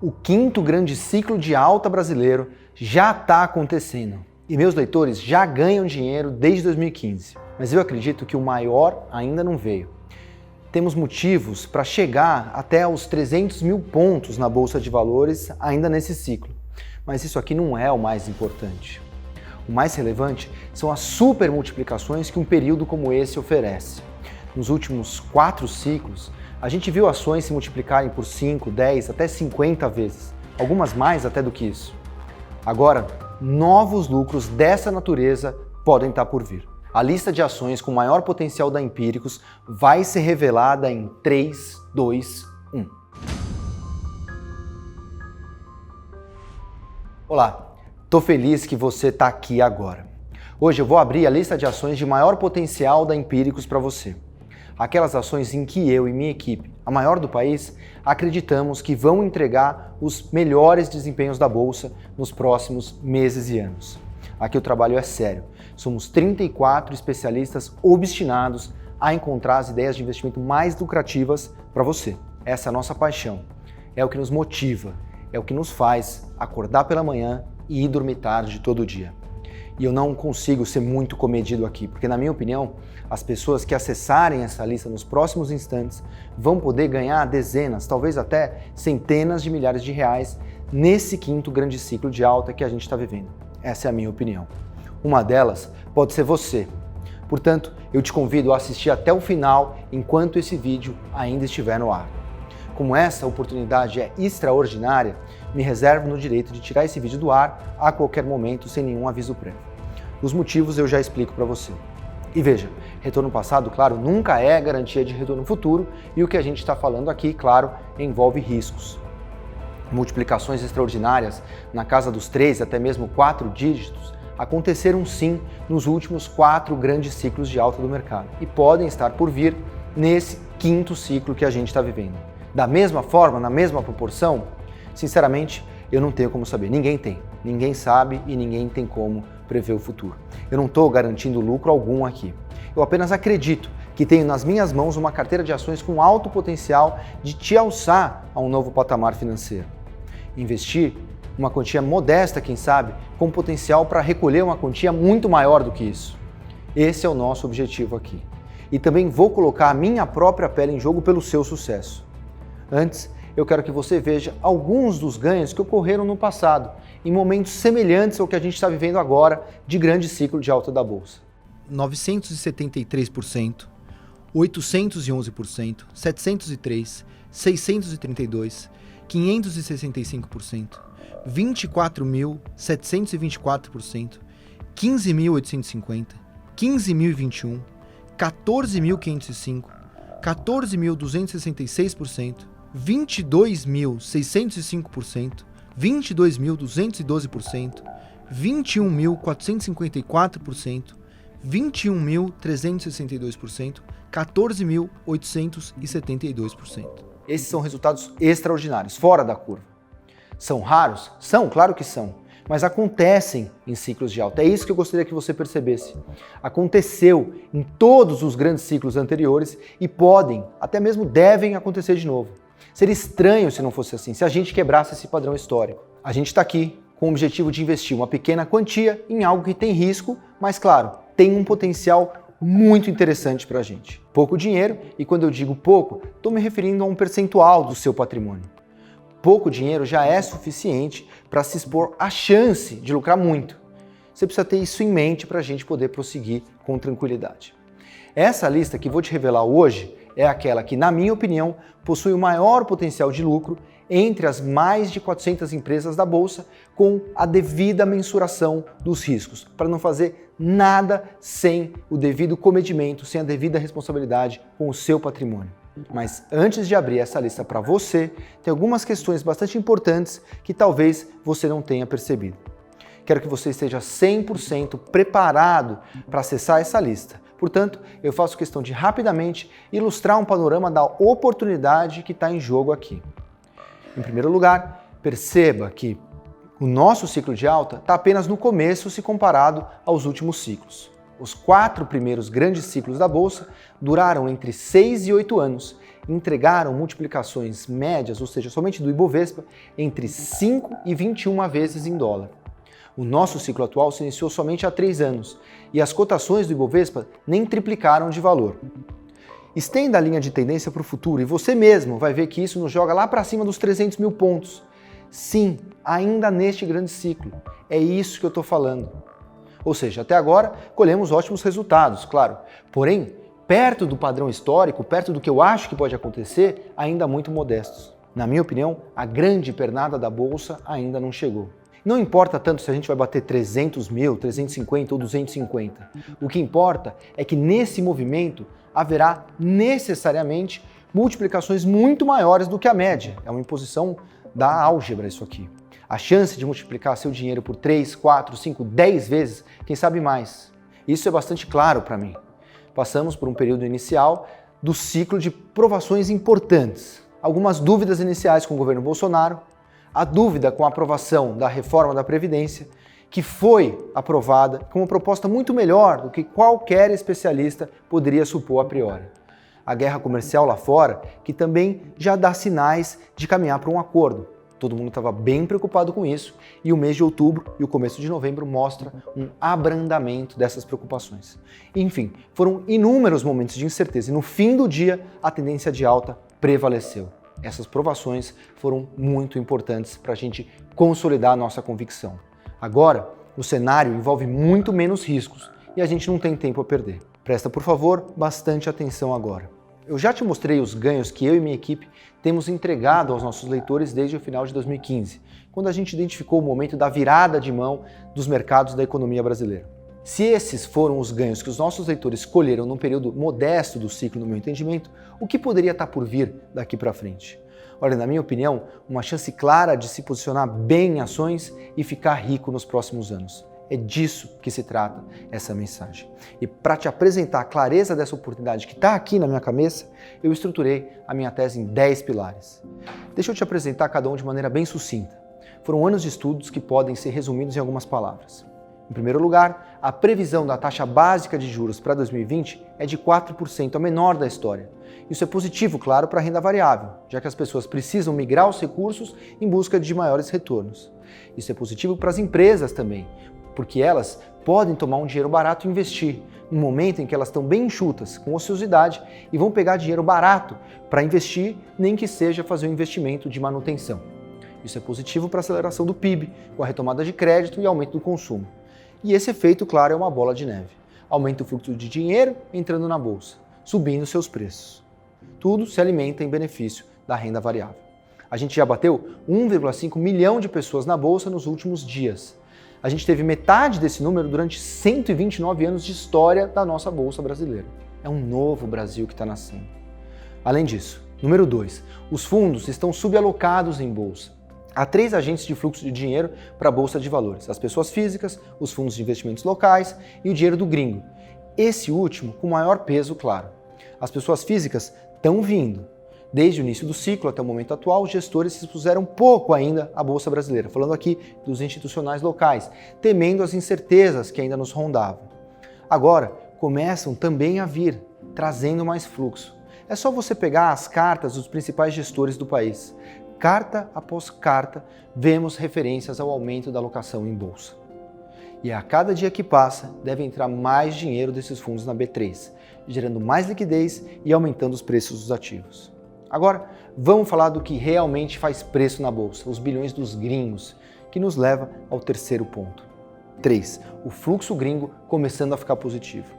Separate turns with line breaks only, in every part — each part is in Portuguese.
O quinto grande ciclo de alta brasileiro já está acontecendo e meus leitores já ganham dinheiro desde 2015. Mas eu acredito que o maior ainda não veio. Temos motivos para chegar até os 300 mil pontos na Bolsa de Valores ainda nesse ciclo. Mas isso aqui não é o mais importante. O mais relevante são as supermultiplicações que um período como esse oferece. Nos últimos 4 ciclos, a gente viu ações se multiplicarem por 5, 10, até 50 vezes, algumas mais até do que isso. Agora, novos lucros dessa natureza podem estar por vir. A lista de ações com maior potencial da Empíricos vai ser revelada em 3, 2, 1. Olá, tô feliz que você está aqui agora. Hoje eu vou abrir a lista de ações de maior potencial da Empíricos para você. Aquelas ações em que eu e minha equipe, a maior do país, acreditamos que vão entregar os melhores desempenhos da Bolsa nos próximos meses e anos. Aqui o trabalho é sério. Somos 34 especialistas obstinados a encontrar as ideias de investimento mais lucrativas para você. Essa é a nossa paixão. É o que nos motiva, é o que nos faz acordar pela manhã e ir dormir tarde todo dia. E eu não consigo ser muito comedido aqui, porque na minha opinião, as pessoas que acessarem essa lista nos próximos instantes vão poder ganhar dezenas, talvez até centenas de milhares de reais nesse quinto grande ciclo de alta que a gente está vivendo. Essa é a minha opinião. Uma delas pode ser você. Portanto, eu te convido a assistir até o final enquanto esse vídeo ainda estiver no ar. Como essa oportunidade é extraordinária, me reservo no direito de tirar esse vídeo do ar a qualquer momento sem nenhum aviso prévio. Os motivos eu já explico para você. E veja, retorno passado, claro, nunca é garantia de retorno futuro e o que a gente está falando aqui, claro, envolve riscos. Multiplicações extraordinárias na casa dos 3 até mesmo 4 dígitos aconteceram sim nos últimos 4 grandes ciclos de alta do mercado e podem estar por vir nesse quinto ciclo que a gente está vivendo. Da mesma forma, na mesma proporção? Sinceramente, eu não tenho como saber. Ninguém tem. Ninguém sabe e ninguém tem como prever o futuro. Eu não estou garantindo lucro algum aqui. Eu apenas acredito que tenho nas minhas mãos uma carteira de ações com alto potencial de te alçar a um novo patamar financeiro. Investir uma quantia modesta, quem sabe, com potencial para recolher uma quantia muito maior do que isso. Esse é o nosso objetivo aqui. E também vou colocar a minha própria pele em jogo pelo seu sucesso. Antes, eu quero que você veja alguns dos ganhos que ocorreram no passado, em momentos semelhantes ao que a gente está vivendo agora de grande ciclo de alta da Bolsa. 973%, 811%, 703%, 632%, 565%, 24.724%, 15.850%, 15.021%, 14.505%, 14.266%, 22.605%, 22.212%, 21.454%, 21.362%, 14.872%. Esses são resultados extraordinários, fora da curva. São raros? São, claro que são, mas acontecem em ciclos de alta. É isso que eu gostaria que você percebesse. Aconteceu em todos os grandes ciclos anteriores e podem, até mesmo devem acontecer de novo. Seria estranho se não fosse assim, se a gente quebrasse esse padrão histórico. A gente está aqui com o objetivo de investir uma pequena quantia em algo que tem risco, mas claro, tem um potencial muito interessante para a gente. Pouco dinheiro, e quando eu digo pouco, estou me referindo a um percentual do seu patrimônio. Pouco dinheiro já é suficiente para se expor à chance de lucrar muito. Você precisa ter isso em mente para a gente poder prosseguir com tranquilidade. Essa lista que vou te revelar hoje é aquela que, na minha opinião, possui o maior potencial de lucro entre as mais de 400 empresas da Bolsa, com a devida mensuração dos riscos, para não fazer nada sem o devido comedimento, sem a devida responsabilidade com o seu patrimônio. Mas antes de abrir essa lista para você, tem algumas questões bastante importantes que talvez você não tenha percebido. Quero que você esteja 100% preparado para acessar essa lista. Portanto, eu faço questão de rapidamente ilustrar um panorama da oportunidade que está em jogo aqui. Em primeiro lugar, perceba que o nosso ciclo de alta está apenas no começo se comparado aos últimos ciclos. Os 4 primeiros grandes ciclos da Bolsa duraram entre 6 e 8 anos e entregaram multiplicações médias, ou seja, somente do Ibovespa, entre 5 e 21 vezes em dólar. O nosso ciclo atual se iniciou somente há 3 anos e as cotações do Ibovespa nem triplicaram de valor. Estenda a linha de tendência para o futuro e você mesmo vai ver que isso nos joga lá para cima dos 300 mil pontos. Sim, ainda neste grande ciclo. É isso que eu estou falando. Ou seja, até agora colhemos ótimos resultados, claro. Porém, perto do padrão histórico, perto do que eu acho que pode acontecer, ainda muito modestos. Na minha opinião, a grande pernada da Bolsa ainda não chegou. Não importa tanto se a gente vai bater 300 mil, 350 ou 250. O que importa é que nesse movimento haverá necessariamente multiplicações muito maiores do que a média. É uma imposição da álgebra isso aqui. A chance de multiplicar seu dinheiro por 3, 4, 5, 10 vezes, quem sabe mais. Isso é bastante claro para mim. Passamos por um período inicial do ciclo de provações importantes. Algumas dúvidas iniciais com o governo Bolsonaro, a dúvida com a aprovação da reforma da Previdência, que foi aprovada com uma proposta muito melhor do que qualquer especialista poderia supor a priori. A guerra comercial lá fora, que também já dá sinais de caminhar para um acordo. Todo mundo estava bem preocupado com isso e o mês de outubro e o começo de novembro mostra um abrandamento dessas preocupações. Enfim, foram inúmeros momentos de incerteza e no fim do dia a tendência de alta prevaleceu. Essas provações foram muito importantes para a gente consolidar a nossa convicção. Agora, o cenário envolve muito menos riscos e a gente não tem tempo a perder. Presta, por favor, bastante atenção agora. Eu já te mostrei os ganhos que eu e minha equipe temos entregado aos nossos leitores desde o final de 2015, quando a gente identificou o momento da virada de mão dos mercados da economia brasileira. Se esses foram os ganhos que os nossos leitores escolheram num período modesto do ciclo, no meu entendimento, o que poderia estar por vir daqui para frente? Olha, na minha opinião, uma chance clara de se posicionar bem em ações e ficar rico nos próximos anos. É disso que se trata essa mensagem. E para te apresentar a clareza dessa oportunidade que está aqui na minha cabeça, eu estruturei a minha tese em 10 pilares. Deixa eu te apresentar cada um de maneira bem sucinta. Foram anos de estudos que podem ser resumidos em algumas palavras. Em primeiro lugar, a previsão da taxa básica de juros para 2020 é de 4%, a menor da história. Isso é positivo, claro, para a renda variável, já que as pessoas precisam migrar os recursos em busca de maiores retornos. Isso é positivo para as empresas também, porque elas podem tomar um dinheiro barato e investir, no momento em que elas estão bem enxutas, com ociosidade, e vão pegar dinheiro barato para investir, nem que seja fazer um investimento de manutenção. Isso é positivo para a aceleração do PIB, com a retomada de crédito e aumento do consumo. E esse efeito, claro, é uma bola de neve. Aumenta o fluxo de dinheiro entrando na bolsa, subindo seus preços. Tudo se alimenta em benefício da renda variável. A gente já bateu 1,5 milhão de pessoas na bolsa nos últimos dias. A gente teve metade desse número durante 129 anos de história da nossa bolsa brasileira. É um novo Brasil que está nascendo. Além disso, número 2, os fundos estão subalocados em bolsa. Há 3 agentes de fluxo de dinheiro para a Bolsa de Valores: as pessoas físicas, os fundos de investimentos locais e o dinheiro do gringo. Esse último com maior peso, claro. As pessoas físicas estão vindo. Desde o início do ciclo até o momento atual, os gestores se expuseram pouco ainda à Bolsa Brasileira, falando aqui dos institucionais locais, temendo as incertezas que ainda nos rondavam. Agora, começam também a vir, trazendo mais fluxo. É só você pegar as cartas dos principais gestores do país. Carta após carta, vemos referências ao aumento da alocação em bolsa. E a cada dia que passa, deve entrar mais dinheiro desses fundos na B3, gerando mais liquidez e aumentando os preços dos ativos. Agora, vamos falar do que realmente faz preço na bolsa, os bilhões dos gringos, que nos leva ao terceiro ponto. 3. O fluxo gringo começando a ficar positivo.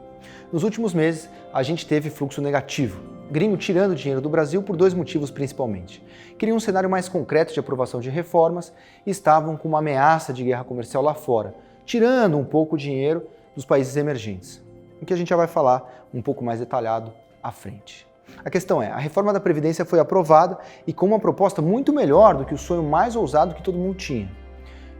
Nos últimos meses, a gente teve fluxo negativo, gringo tirando dinheiro do Brasil por 2 motivos principalmente. Queriam um cenário mais concreto de aprovação de reformas e estavam com uma ameaça de guerra comercial lá fora, tirando um pouco o dinheiro dos países emergentes, o que a gente já vai falar um pouco mais detalhado à frente. A questão é, a reforma da Previdência foi aprovada e com uma proposta muito melhor do que o sonho mais ousado que todo mundo tinha.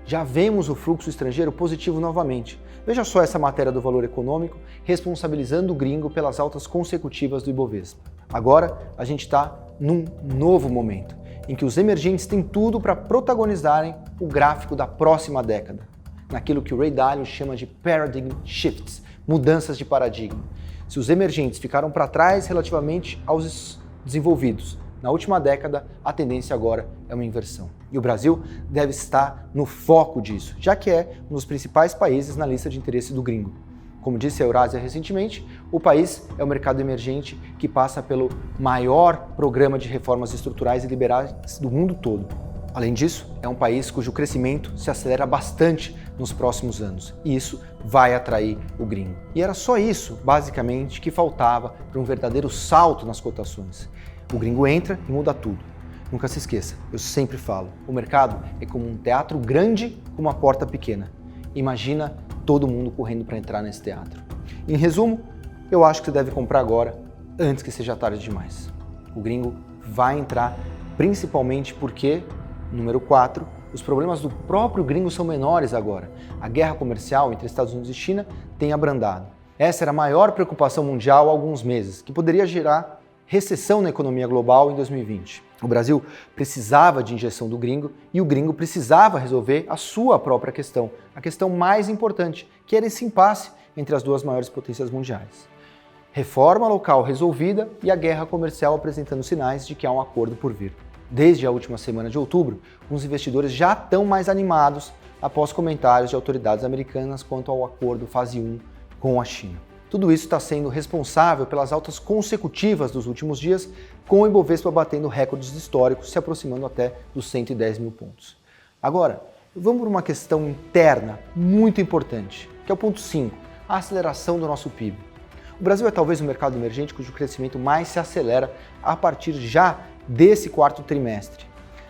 Já vemos o fluxo estrangeiro positivo novamente. Veja só essa matéria do Valor Econômico responsabilizando o gringo pelas altas consecutivas do Ibovespa. Agora a gente está num novo momento, em que os emergentes têm tudo para protagonizarem o gráfico da próxima década, naquilo que o Ray Dalio chama de paradigm shifts, mudanças de paradigma. Se os emergentes ficaram para trás relativamente aos desenvolvidos na última década, a tendência agora é uma inversão. E o Brasil deve estar no foco disso, já que é um dos principais países na lista de interesse do gringo. Como disse a Eurásia recentemente, o país é o mercado emergente que passa pelo maior programa de reformas estruturais e liberais do mundo todo. Além disso, é um país cujo crescimento se acelera bastante nos próximos anos, e isso vai atrair o gringo. E era só isso, basicamente, que faltava para um verdadeiro salto nas cotações. O gringo entra e muda tudo. Nunca se esqueça, eu sempre falo, o mercado é como um teatro grande com uma porta pequena. Imagina todo mundo correndo para entrar nesse teatro. Em resumo, eu acho que você deve comprar agora, antes que seja tarde demais. O gringo vai entrar principalmente porque, número 4, os problemas do próprio gringo são menores agora. A guerra comercial entre Estados Unidos e China tem abrandado. Essa era a maior preocupação mundial há alguns meses, que poderia gerar recessão na economia global em 2020. O Brasil precisava de injeção do gringo e o gringo precisava resolver a sua própria questão, a questão mais importante, que era esse impasse entre as duas maiores potências mundiais. Reforma local resolvida e a guerra comercial apresentando sinais de que há um acordo por vir. Desde a última semana de outubro, os investidores já estão mais animados após comentários de autoridades americanas quanto ao acordo fase 1 com a China. Tudo isso está sendo responsável pelas altas consecutivas dos últimos dias, com o Ibovespa batendo recordes históricos, se aproximando até dos 110 mil pontos. Agora, vamos para uma questão interna muito importante, que é o ponto 5, a aceleração do nosso PIB. O Brasil é talvez o mercado emergente cujo crescimento mais se acelera a partir já desse quarto trimestre.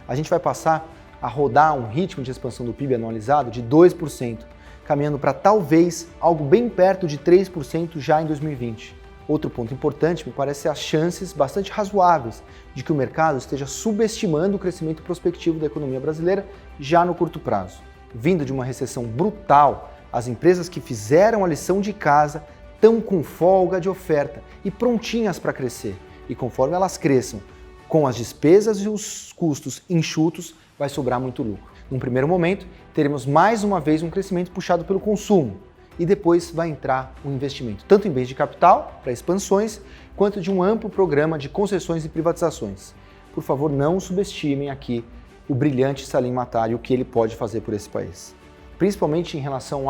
A gente vai passar a rodar um ritmo de expansão do PIB anualizado de 2%, caminhando para talvez algo bem perto de 3% já em 2020. Outro ponto importante me parece ser as chances bastante razoáveis de que o mercado esteja subestimando o crescimento prospectivo da economia brasileira já no curto prazo. Vindo de uma recessão brutal, as empresas que fizeram a lição de casa estão com folga de oferta e prontinhas para crescer. E conforme elas cresçam, com as despesas e os custos enxutos, vai sobrar muito lucro. Num primeiro momento, teremos mais uma vez um crescimento puxado pelo consumo e depois vai entrar o investimento, tanto em bens de capital, para expansões, quanto de um amplo programa de concessões e privatizações. Por favor, não subestimem aqui o brilhante Salim Matar e o que ele pode fazer por esse país. Principalmente em relação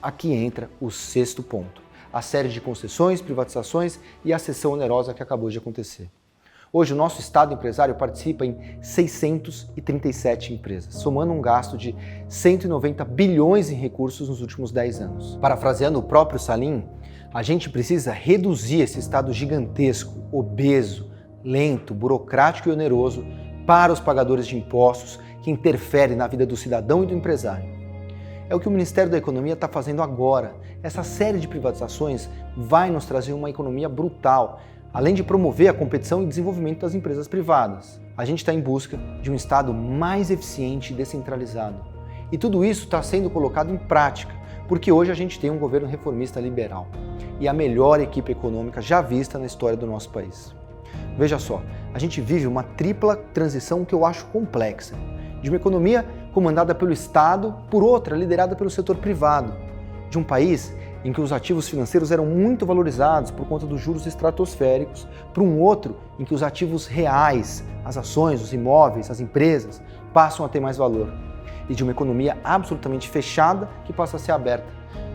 aqui entra o 6º ponto, a série de concessões, privatizações e a cessão onerosa que acabou de acontecer. Hoje, o nosso Estado empresário participa em 637 empresas, somando um gasto de 190 bilhões em recursos nos últimos 10 anos. Parafraseando o próprio Salim, a gente precisa reduzir esse Estado gigantesco, obeso, lento, burocrático e oneroso para os pagadores de impostos que interferem na vida do cidadão e do empresário. É o que o Ministério da Economia está fazendo agora. Essa série de privatizações vai nos trazer uma economia brutal, além de promover a competição e desenvolvimento das empresas privadas. A gente está em busca de um Estado mais eficiente e descentralizado. E tudo isso está sendo colocado em prática, porque hoje a gente tem um governo reformista liberal e a melhor equipe econômica já vista na história do nosso país. Veja só, a gente vive uma tripla transição que eu acho complexa, de uma economia comandada pelo Estado, por outra liderada pelo setor privado, de um país em que os ativos financeiros eram muito valorizados por conta dos juros estratosféricos, para um outro em que os ativos reais, as ações, os imóveis, as empresas, passam a ter mais valor. E de uma economia absolutamente fechada que passa a ser aberta,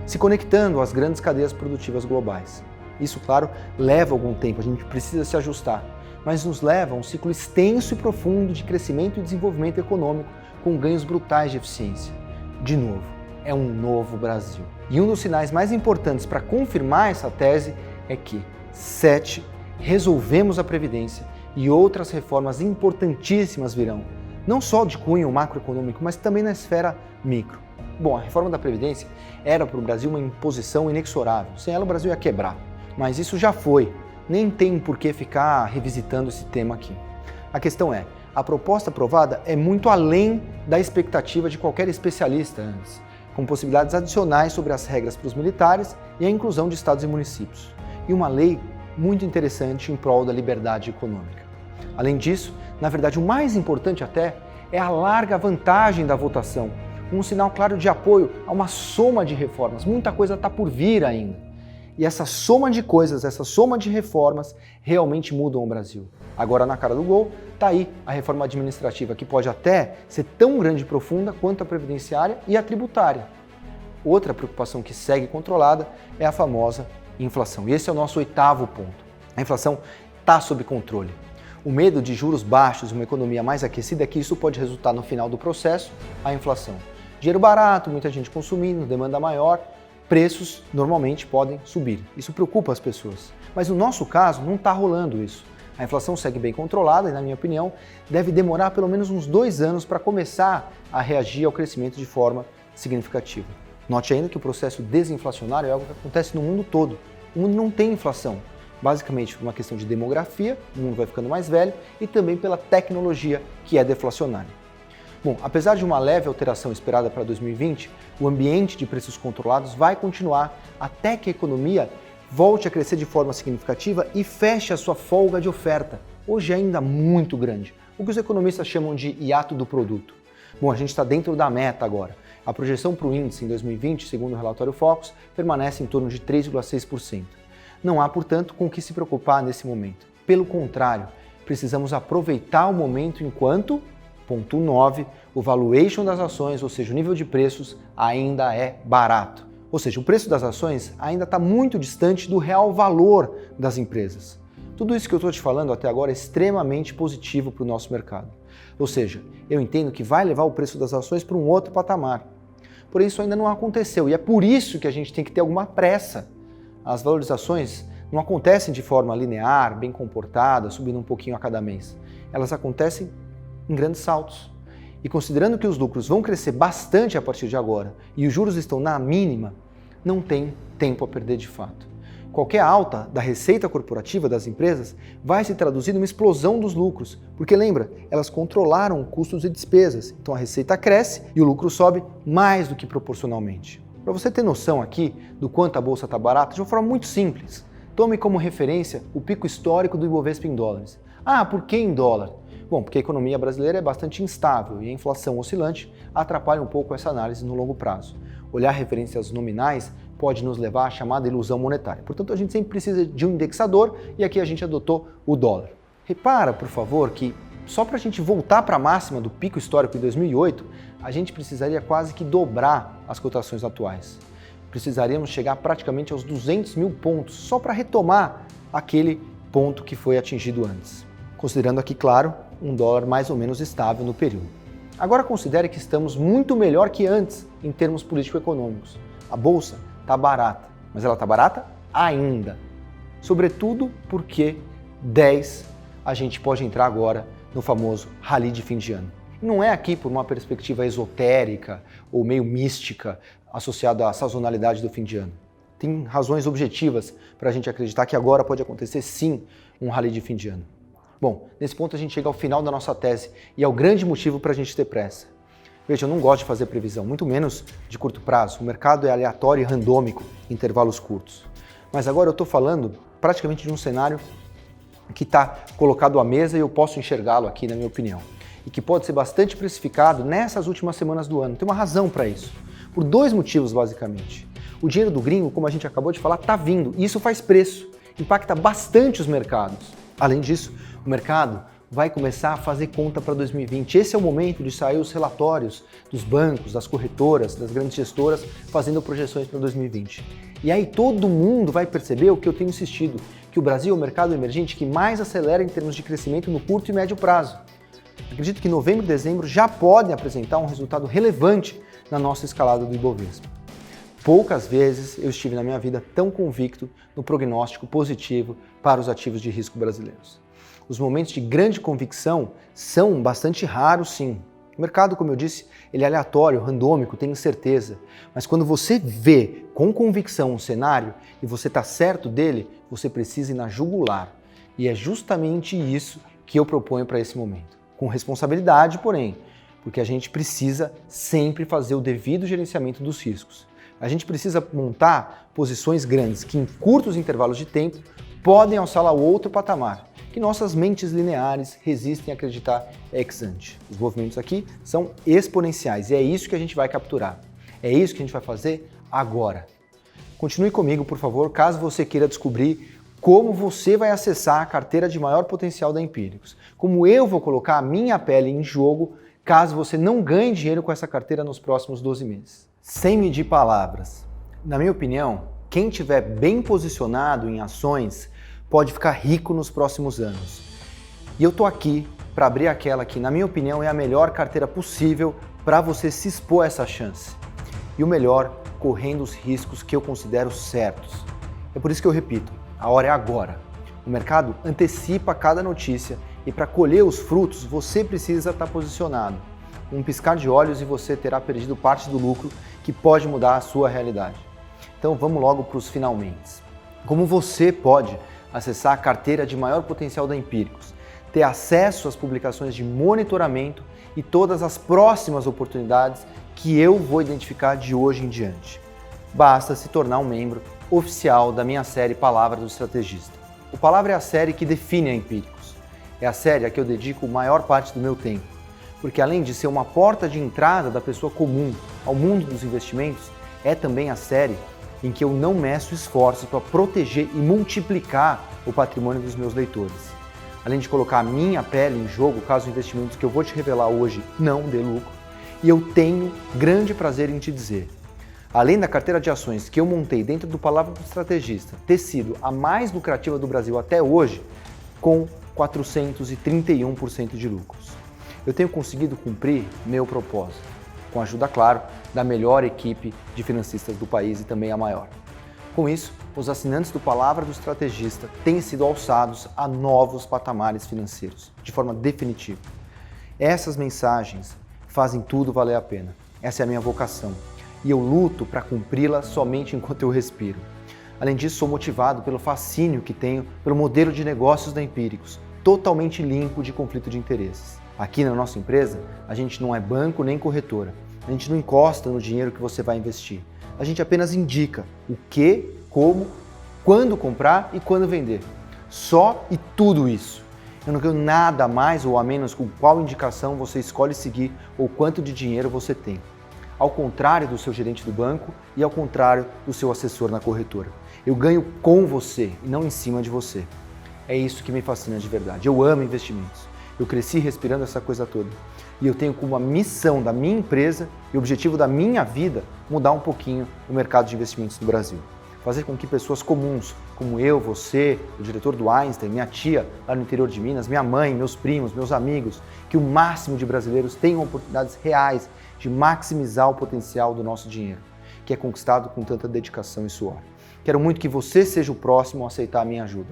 se conectando às grandes cadeias produtivas globais. Isso, claro, leva algum tempo, a gente precisa se ajustar, mas nos leva a um ciclo extenso e profundo de crescimento e desenvolvimento econômico com ganhos brutais de eficiência. De novo, é um novo Brasil. E um dos sinais mais importantes para confirmar essa tese é que 7. Resolvemos a Previdência e outras reformas importantíssimas virão, não só de cunho macroeconômico, mas também na esfera micro. Bom, a reforma da Previdência era para o Brasil uma imposição inexorável, sem ela o Brasil ia quebrar, mas isso já foi, nem tem por que ficar revisitando esse tema aqui. A questão é, a proposta aprovada é muito além da expectativa de qualquer especialista antes, com possibilidades adicionais sobre as regras para os militares e a inclusão de estados e municípios, e uma lei muito interessante em prol da liberdade econômica. Além disso, na verdade, o mais importante até é a larga vantagem da votação, um sinal claro de apoio a uma soma de reformas. Muita coisa está por vir ainda. E essa soma de coisas, essa soma de reformas realmente mudam o Brasil. Agora, na cara do gol, está aí a reforma administrativa, que pode até ser tão grande e profunda quanto a previdenciária e a tributária. Outra preocupação que segue controlada é a famosa inflação. E esse é o nosso 8º ponto. A inflação está sob controle. O medo de juros baixos, uma economia mais aquecida, é que isso pode resultar no final do processo, a inflação. Dinheiro barato, muita gente consumindo, demanda maior, preços normalmente podem subir. Isso preocupa as pessoas. Mas no nosso caso, não está rolando isso. A inflação segue bem controlada e, na minha opinião, deve demorar pelo menos uns 2 anos para começar a reagir ao crescimento de forma significativa. Note ainda que o processo desinflacionário é algo que acontece no mundo todo. O mundo não tem inflação, basicamente por uma questão de demografia, o mundo vai ficando mais velho, e também pela tecnologia, que é deflacionária. Bom, apesar de uma leve alteração esperada para 2020, o ambiente de preços controlados vai continuar até que a economia volte a crescer de forma significativa e feche a sua folga de oferta, hoje ainda muito grande, o que os economistas chamam de hiato do produto. Bom, a gente está dentro da meta agora. A projeção para o índice em 2020, segundo o relatório Focus, permanece em torno de 3,6%. Não há, portanto, com o que se preocupar nesse momento. Pelo contrário, precisamos aproveitar o momento enquanto, ponto 9, o valuation das ações, ou seja, o nível de preços, ainda é barato. Ou seja, o preço das ações ainda está muito distante do real valor das empresas. Tudo isso que eu estou te falando até agora é extremamente positivo para o nosso mercado. Ou seja, eu entendo que vai levar o preço das ações para um outro patamar. Porém, isso ainda não aconteceu e é por isso que a gente tem que ter alguma pressa. As valorizações não acontecem de forma linear, bem comportada, subindo um pouquinho a cada mês. Elas acontecem em grandes saltos. E considerando que os lucros vão crescer bastante a partir de agora e os juros estão na mínima, não tem tempo a perder de fato. Qualquer alta da receita corporativa das empresas vai se traduzir numa explosão dos lucros, porque lembra, elas controlaram custos e despesas, então a receita cresce e o lucro sobe mais do que proporcionalmente. Para você ter noção aqui do quanto a bolsa está barata, de uma forma muito simples, tome como referência o pico histórico do Ibovespa em dólares. Ah, por que em dólar? Bom, porque a economia brasileira é bastante instável e a inflação oscilante atrapalha um pouco essa análise no longo prazo. Olhar referências nominais pode nos levar à chamada ilusão monetária. Portanto, a gente sempre precisa de um indexador e aqui a gente adotou o dólar. Repara, por favor, que só para a gente voltar para a máxima do pico histórico em 2008, a gente precisaria quase que dobrar as cotações atuais. Precisaríamos chegar praticamente aos 200 mil pontos só para retomar aquele ponto que foi atingido antes. Considerando aqui, claro, um dólar mais ou menos estável no período. Agora considere que estamos muito melhor que antes em termos político-econômicos. A bolsa está barata, mas ela está barata ainda. Sobretudo porque 10 a gente pode entrar agora no famoso rally de fim de ano. Não é aqui por uma perspectiva esotérica ou meio mística associada à sazonalidade do fim de ano. Tem razões objetivas para a gente acreditar que agora pode acontecer sim um rally de fim de ano. Bom, nesse ponto a gente chega ao final da nossa tese e é o grande motivo para a gente ter pressa. Veja, eu não gosto de fazer previsão, muito menos de curto prazo. O mercado é aleatório e randômico em intervalos curtos. Mas agora eu estou falando praticamente de um cenário que está colocado à mesa e eu posso enxergá-lo aqui, na minha opinião. E que pode ser bastante precificado nessas últimas semanas do ano. Tem uma razão para isso. Por 2 motivos, basicamente. O dinheiro do gringo, como a gente acabou de falar, está vindo e isso faz preço. Impacta bastante os mercados. Além disso, o mercado vai começar a fazer conta para 2020. Esse é o momento de sair os relatórios dos bancos, das corretoras, das grandes gestoras, fazendo projeções para 2020. E aí todo mundo vai perceber o que eu tenho insistido, que o Brasil é o mercado emergente que mais acelera em termos de crescimento no curto e médio prazo. Acredito que novembro e dezembro já podem apresentar um resultado relevante na nossa escalada do Ibovespa. Poucas vezes eu estive na minha vida tão convicto no prognóstico positivo para os ativos de risco brasileiros. Os momentos de grande convicção são bastante raros, sim. O mercado, como eu disse, ele é aleatório, randômico, tem incerteza. Mas quando você vê com convicção um cenário e você está certo dele, você precisa ir na jugular. E é justamente isso que eu proponho para esse momento. Com responsabilidade, porém, porque a gente precisa sempre fazer o devido gerenciamento dos riscos. A gente precisa montar posições grandes que em curtos intervalos de tempo podem alçá-la a outro patamar, que nossas mentes lineares resistem a acreditar ex ante. Os movimentos aqui são exponenciais e é isso que a gente vai capturar. É isso que a gente vai fazer agora. Continue comigo, por favor, caso você queira descobrir como você vai acessar a carteira de maior potencial da Empíricos. Como eu vou colocar a minha pele em jogo caso você não ganhe dinheiro com essa carteira nos próximos 12 meses. Sem medir palavras. Na minha opinião, quem estiver bem posicionado em ações pode ficar rico nos próximos anos. E eu tô aqui para abrir aquela que, na minha opinião, é a melhor carteira possível para você se expor a essa chance. E o melhor, correndo os riscos que eu considero certos. É por isso que eu repito, a hora é agora. O mercado antecipa cada notícia e para colher os frutos você precisa estar posicionado. Um piscar de olhos e você terá perdido parte do lucro que pode mudar a sua realidade. Então vamos logo para os finalmente. Como você pode acessar a carteira de maior potencial da Empíricos, ter acesso às publicações de monitoramento e todas as próximas oportunidades que eu vou identificar de hoje em diante. Basta se tornar um membro oficial da minha série Palavra do Estrategista. O Palavra é a série que define a Empíricos. É a série a que eu dedico a maior parte do meu tempo, porque além de ser uma porta de entrada da pessoa comum ao mundo dos investimentos, é também a série em que eu não meço esforços para proteger e multiplicar o patrimônio dos meus leitores. Além de colocar a minha pele em jogo caso os investimentos que eu vou te revelar hoje não dê lucro, e eu tenho grande prazer em te dizer, além da carteira de ações que eu montei dentro do Palavra do Estrategista ter sido a mais lucrativa do Brasil até hoje, com 431% de lucros. Eu tenho conseguido cumprir meu propósito, com a ajuda, claro, da melhor equipe de financistas do país e também a maior. Com isso, os assinantes do Palavra do Estrategista têm sido alçados a novos patamares financeiros, de forma definitiva. Essas mensagens fazem tudo valer a pena. Essa é a minha vocação. E eu luto para cumpri-la somente enquanto eu respiro. Além disso, sou motivado pelo fascínio que tenho pelo modelo de negócios da Empíricos, totalmente limpo de conflito de interesses. Aqui na nossa empresa, a gente não é banco nem corretora. A gente não encosta no dinheiro que você vai investir. A gente apenas indica o que, como, quando comprar e quando vender. Só e tudo isso. Eu não quero nada a mais ou a menos com qual indicação você escolhe seguir ou quanto de dinheiro você tem. Ao contrário do seu gerente do banco e ao contrário do seu assessor na corretora. Eu ganho com você e não em cima de você. É isso que me fascina de verdade. Eu amo investimentos. Eu cresci respirando essa coisa toda. E eu tenho como a missão da minha empresa e o objetivo da minha vida mudar um pouquinho o mercado de investimentos no Brasil. Fazer com que pessoas comuns, como eu, você, o diretor do Einstein, minha tia lá no interior de Minas, minha mãe, meus primos, meus amigos, que o máximo de brasileiros tenham oportunidades reais de maximizar o potencial do nosso dinheiro, que é conquistado com tanta dedicação e suor. Quero muito que você seja o próximo a aceitar a minha ajuda.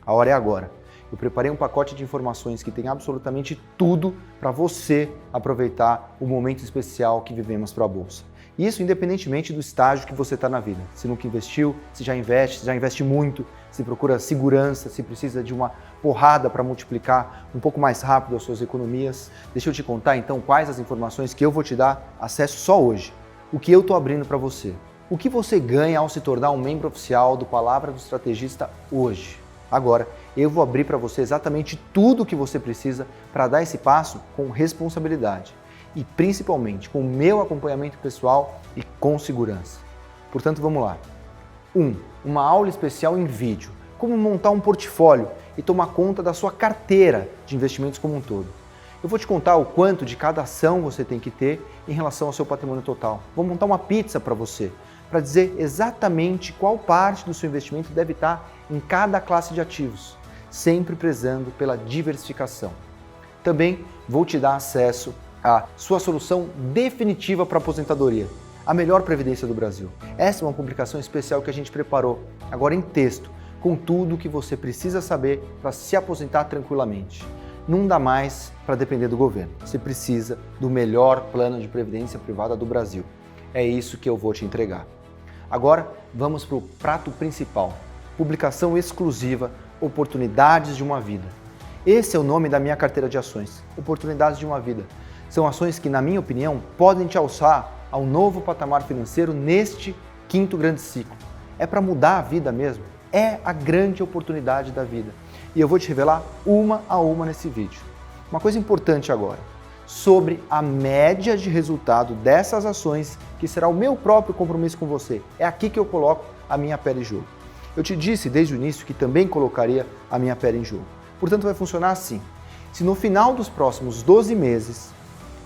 A hora é agora. Eu preparei um pacote de informações que tem absolutamente tudo para você aproveitar o momento especial que vivemos para a Bolsa. Isso independentemente do estágio que você está na vida. Se nunca investiu, se já investe muito, se procura segurança, se precisa de uma porrada para multiplicar um pouco mais rápido as suas economias. Deixa eu te contar então quais as informações que eu vou te dar acesso só hoje. O que eu estou abrindo para você. O que você ganha ao se tornar um membro oficial do Palavra do Estrategista hoje. Agora, eu vou abrir para você exatamente tudo o que você precisa para dar esse passo com responsabilidade e principalmente com o meu acompanhamento pessoal e com segurança. Portanto, vamos lá. 1. Uma aula especial em vídeo, como montar um portfólio e tomar conta da sua carteira de investimentos como um todo. Eu vou te contar o quanto de cada ação você tem que ter em relação ao seu patrimônio total. Vou montar uma pizza para você, para dizer exatamente qual parte do seu investimento deve estar em cada classe de ativos, sempre prezando pela diversificação. Também vou te dar acesso à sua solução definitiva para a aposentadoria, a melhor previdência do Brasil. Essa é uma publicação especial que a gente preparou, agora em texto, com tudo o que você precisa saber para se aposentar tranquilamente. Não dá mais para depender do governo. Você precisa do melhor plano de previdência privada do Brasil. É isso que eu vou te entregar. Agora, vamos para o prato principal. Publicação exclusiva, Oportunidades de uma Vida. Esse é o nome da minha carteira de ações, Oportunidades de uma Vida. São ações que, na minha opinião, podem te alçar ao novo patamar financeiro neste quinto grande ciclo. É para mudar a vida mesmo. É a grande oportunidade da vida. E eu vou te revelar uma a uma nesse vídeo. Uma coisa importante agora, sobre a média de resultado dessas ações, que será o meu próprio compromisso com você. É aqui que eu coloco a minha pele em jogo. Eu te disse desde o início que também colocaria a minha pele em jogo. Portanto, vai funcionar assim. Se no final dos próximos 12 meses,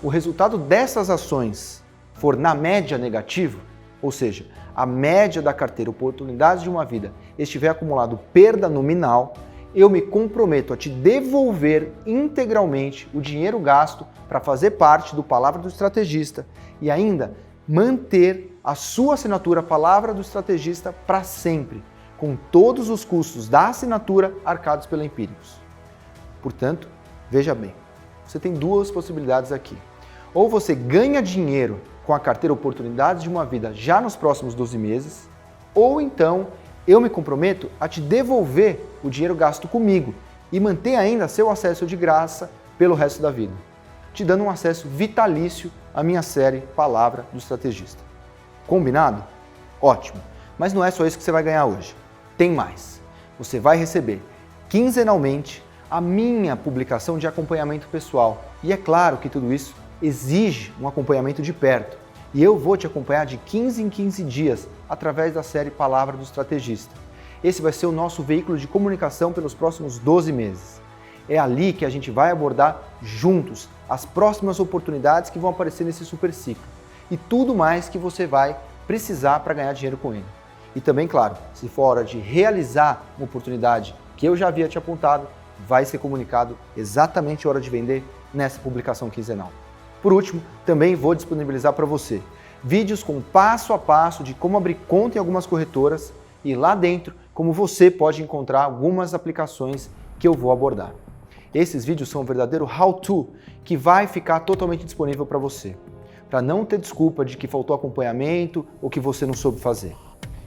o resultado dessas ações for na média negativo, ou seja, a média da carteira Oportunidades de uma Vida estiver acumulado perda nominal, eu me comprometo a te devolver integralmente o dinheiro gasto para fazer parte do Palavra do Estrategista e ainda manter a sua assinatura Palavra do Estrategista para sempre, com todos os custos da assinatura arcados pela Empíricos. Portanto, veja bem, você tem duas possibilidades aqui. Ou você ganha dinheiro com a carteira Oportunidades de uma Vida já nos próximos 12 meses, ou então eu me comprometo a te devolver o dinheiro gasto comigo e manter ainda seu acesso de graça pelo resto da vida, te dando um acesso vitalício à minha série Palavra do Estrategista. Combinado? Ótimo! Mas não é só isso que você vai ganhar hoje. Tem mais. Você vai receber quinzenalmente a minha publicação de acompanhamento pessoal. E é claro que tudo isso exige um acompanhamento de perto. E eu vou te acompanhar de 15 em 15 dias através da série Palavra do Estrategista. Esse vai ser o nosso veículo de comunicação pelos próximos 12 meses. É ali que a gente vai abordar juntos as próximas oportunidades que vão aparecer nesse super ciclo e tudo mais que você vai precisar para ganhar dinheiro com ele. E também, claro, se for hora de realizar uma oportunidade que eu já havia te apontado, vai ser comunicado exatamente a hora de vender nessa publicação quinzenal. Por último, também vou disponibilizar para você vídeos com passo a passo de como abrir conta em algumas corretoras e lá dentro como você pode encontrar algumas aplicações que eu vou abordar. Esses vídeos são um verdadeiro how-to que vai ficar totalmente disponível para você, para não ter desculpa de que faltou acompanhamento ou que você não soube fazer.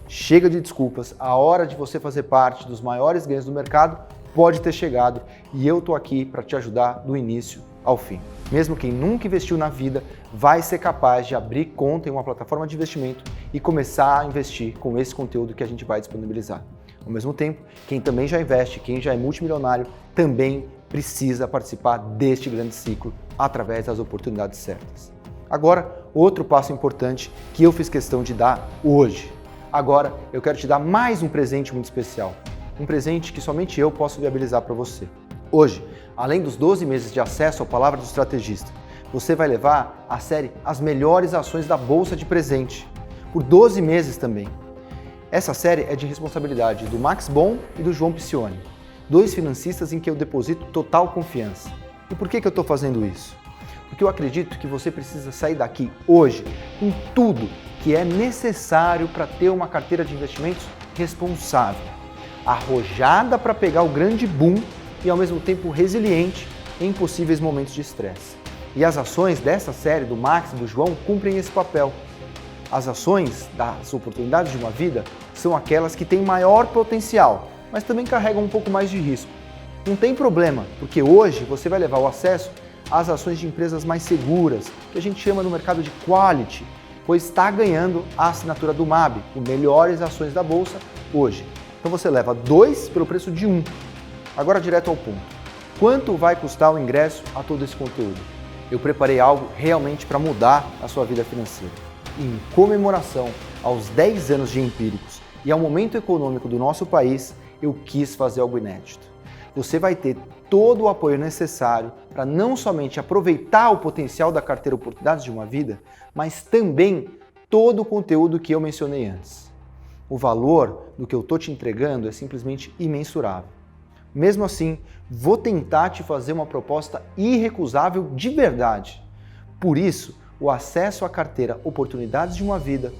Chega de desculpas, a hora de você fazer parte dos maiores ganhos do mercado pode ter chegado e eu estou aqui para te ajudar do início ao fim. Mesmo quem nunca investiu na vida vai ser capaz de abrir conta em uma plataforma de investimento e começar a investir com esse conteúdo que a gente vai disponibilizar. Ao mesmo tempo, quem também já investe, quem já é multimilionário, também precisa participar deste grande ciclo através das oportunidades certas. Agora, outro passo importante que eu fiz questão de dar hoje. Agora, eu quero te dar mais um presente muito especial. Um presente que somente eu posso viabilizar para você. Hoje, além dos 12 meses de acesso à Palavra do Estrategista, você vai levar a série As Melhores Ações da Bolsa de presente, por 12 meses também. Essa série é de responsabilidade do Max Bon e do João Piccioni, dois financistas em que eu deposito total confiança. E por que eu estou fazendo isso? Porque eu acredito que você precisa sair daqui hoje com tudo que é necessário para ter uma carteira de investimentos responsável, arrojada para pegar o grande boom e ao mesmo tempo resiliente em possíveis momentos de estresse. E as ações dessa série do Max e do João cumprem esse papel. As ações das oportunidades de uma vida são aquelas que têm maior potencial, mas também carregam um pouco mais de risco. Não tem problema, porque hoje você vai levar o acesso às ações de empresas mais seguras, que a gente chama no mercado de quality, pois está ganhando a assinatura do MAB, o Melhores Ações da Bolsa, hoje. Então você leva 2 pelo preço de 1. Agora direto ao ponto. Quanto vai custar o ingresso a todo esse conteúdo? Eu preparei algo realmente para mudar a sua vida financeira. E em comemoração aos 10 anos de Empíricos e ao momento econômico do nosso país, eu quis fazer algo inédito. Você vai ter todo o apoio necessário para não somente aproveitar o potencial da carteira Oportunidades de uma Vida, mas também todo o conteúdo que eu mencionei antes. O valor do que eu estou te entregando é simplesmente imensurável. Mesmo assim, vou tentar te fazer uma proposta irrecusável de verdade. Por isso, o acesso à carteira Oportunidades de uma Vida,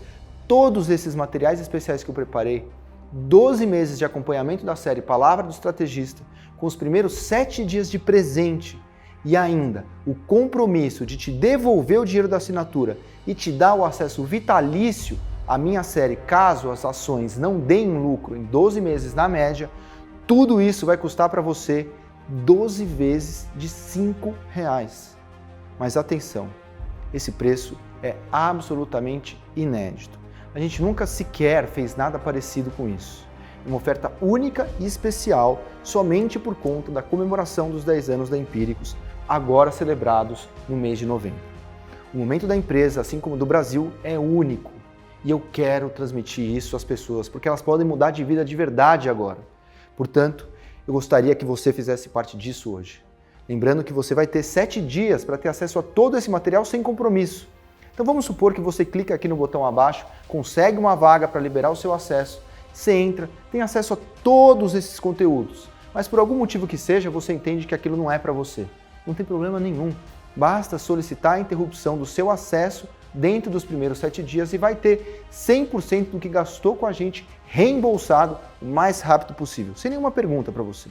todos esses materiais especiais que eu preparei, 12 meses de acompanhamento da série Palavra do Estrategista, com os primeiros 7 dias de presente e ainda o compromisso de te devolver o dinheiro da assinatura e te dar o acesso vitalício à minha série caso as ações não deem lucro em 12 meses na média, tudo isso vai custar para você 12 vezes de R$5. Mas atenção, esse preço é absolutamente inédito. A gente nunca sequer fez nada parecido com isso. Uma oferta única e especial somente por conta da comemoração dos 10 anos da Empíricos, agora celebrados no mês de novembro. O momento da empresa, assim como do Brasil, é único. E eu quero transmitir isso às pessoas, porque elas podem mudar de vida de verdade agora. Portanto, eu gostaria que você fizesse parte disso hoje. Lembrando que você vai ter 7 dias para ter acesso a todo esse material sem compromisso. Então vamos supor que você clica aqui no botão abaixo, consegue uma vaga para liberar o seu acesso, você entra, tem acesso a todos esses conteúdos, mas por algum motivo que seja, você entende que aquilo não é para você. Não tem problema nenhum. Basta solicitar a interrupção do seu acesso dentro dos primeiros 7 dias e vai ter 100% do que gastou com a gente reembolsado o mais rápido possível, sem nenhuma pergunta para você.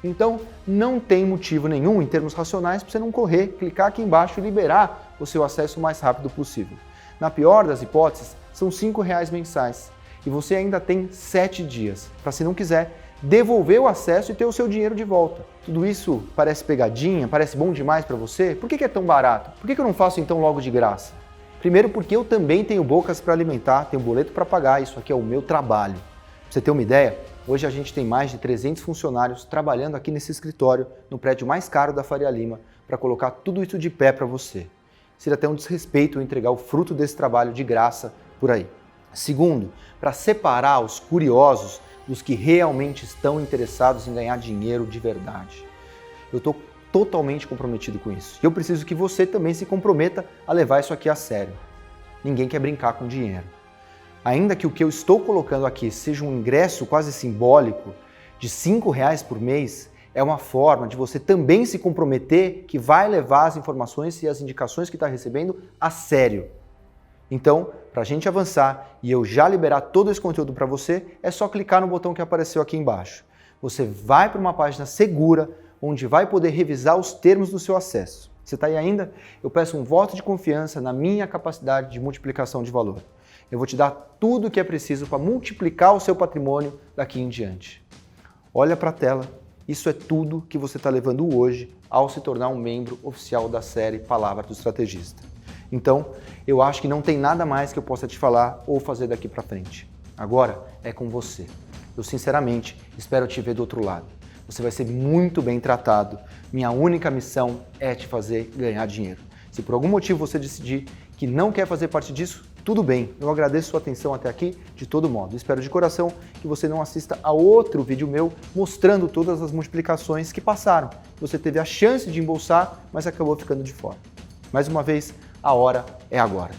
Então, não tem motivo nenhum, em termos racionais, para você não correr, clicar aqui embaixo e liberar o seu acesso o mais rápido possível. Na pior das hipóteses, são R$ 5,00 mensais. E você ainda tem 7 dias, para se não quiser, devolver o acesso e ter o seu dinheiro de volta. Tudo isso parece pegadinha, parece bom demais para você? Por que é tão barato? Por que eu não faço então logo de graça? Primeiro porque eu também tenho bocas para alimentar, tenho boleto para pagar, isso aqui é o meu trabalho. Pra você ter uma ideia, hoje a gente tem mais de 300 funcionários trabalhando aqui nesse escritório, no prédio mais caro da Faria Lima, para colocar tudo isso de pé para você. Seria até um desrespeito eu entregar o fruto desse trabalho de graça por aí. Segundo, para separar os curiosos dos que realmente estão interessados em ganhar dinheiro de verdade. Eu estou totalmente comprometido com isso. E eu preciso que você também se comprometa a levar isso aqui a sério. Ninguém quer brincar com dinheiro. Ainda que o que eu estou colocando aqui seja um ingresso quase simbólico de R$ 5,00 por mês, é uma forma de você também se comprometer que vai levar as informações e as indicações que está recebendo a sério. Então, para a gente avançar e eu já liberar todo esse conteúdo para você, é só clicar no botão que apareceu aqui embaixo. Você vai para uma página segura, onde vai poder revisar os termos do seu acesso. Você está aí ainda? Eu peço um voto de confiança na minha capacidade de multiplicação de valor. Eu vou te dar tudo o que é preciso para multiplicar o seu patrimônio daqui em diante. Olha para a tela, isso é tudo que você está levando hoje ao se tornar um membro oficial da série Palavra do Estrategista. Então, eu acho que não tem nada mais que eu possa te falar ou fazer daqui para frente. Agora é com você. Eu sinceramente espero te ver do outro lado. Você vai ser muito bem tratado. Minha única missão é te fazer ganhar dinheiro. Se por algum motivo você decidir que não quer fazer parte disso, tudo bem. Eu agradeço sua atenção até aqui de todo modo. Espero de coração que você não assista a outro vídeo meu mostrando todas as multiplicações que passaram. Você teve a chance de embolsar, mas acabou ficando de fora. Mais uma vez, a hora é agora.